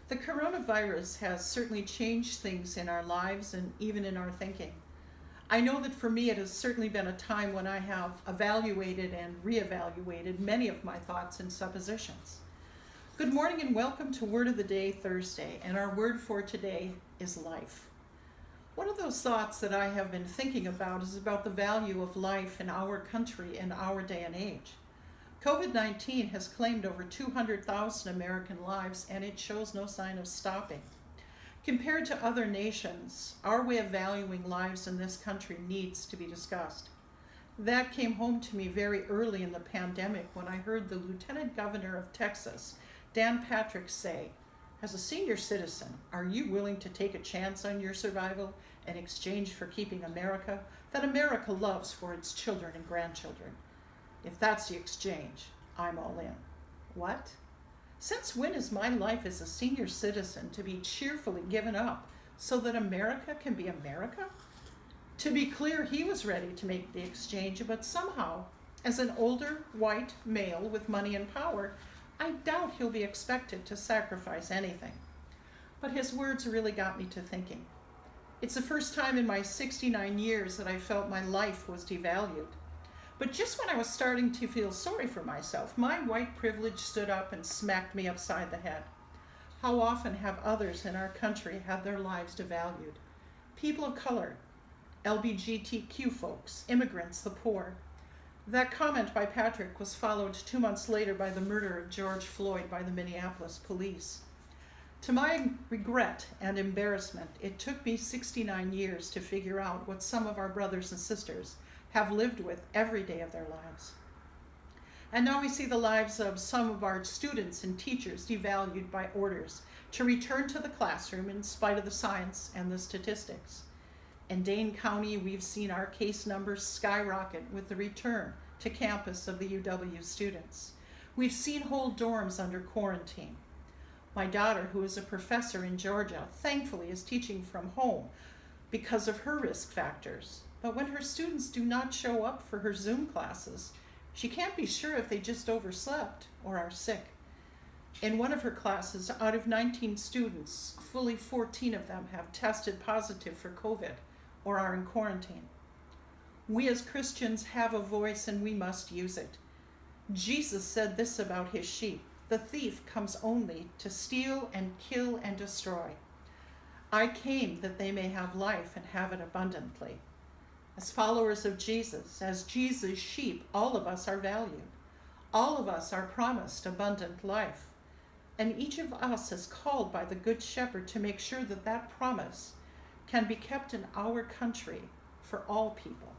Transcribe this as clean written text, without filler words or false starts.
The coronavirus has certainly changed things in our lives and even in our thinking. I know that for me it has certainly been a time when I have evaluated and reevaluated many of my thoughts and suppositions. Good morning and welcome to Word of the Day Thursday, and our word for today is life. One of those thoughts that I have been thinking about is about the value of life in our country and our day and age. COVID-19 has claimed over 200,000 American lives, and it shows no sign of stopping. Compared to other nations, our way of valuing lives in this country needs to be discussed. That came home to me very early in the pandemic when I heard the Lieutenant Governor of Texas, Dan Patrick, say, "As a senior citizen, are you willing to take a chance on your survival in exchange for keeping America that America loves for its children and grandchildren? If that's the exchange, I'm all in." What? Since when is my life as a senior citizen to be cheerfully given up so that America can be America? To be clear, he was ready to make the exchange, but somehow, as an older white male with money and power, I doubt he'll be expected to sacrifice anything. But his words really got me to thinking. It's the first time in my 69 years that I felt my life was devalued. But just when I was starting to feel sorry for myself, my white privilege stood up and smacked me upside the head. How often have others in our country had their lives devalued? People of color, LGBTQ folks, immigrants, the poor. That comment by Patrick was followed 2 months later by the murder of George Floyd by the Minneapolis police. To my regret and embarrassment, it took me 69 years to figure out what some of our brothers and sisters have lived with every day of their lives. And now we see the lives of some of our students and teachers devalued by orders to return to the classroom in spite of the science and the statistics. In Dane County, we've seen our case numbers skyrocket with the return to campus of the UW students. We've seen whole dorms under quarantine. My daughter, who is a professor in Georgia, thankfully is teaching from home because of her risk factors. But when her students do not show up for her Zoom classes, she can't be sure if they just overslept or are sick. In one of her classes, out of 19 students, fully 14 of them have tested positive for COVID or are in quarantine. We as Christians have a voice and we must use it. Jesus said this about his sheep: "The thief comes only to steal and kill and destroy. I came that they may have life and have it abundantly." As followers of Jesus, as Jesus' sheep, all of us are valued. All of us are promised abundant life. And each of us is called by the Good Shepherd to make sure that that promise can be kept in our country for all people.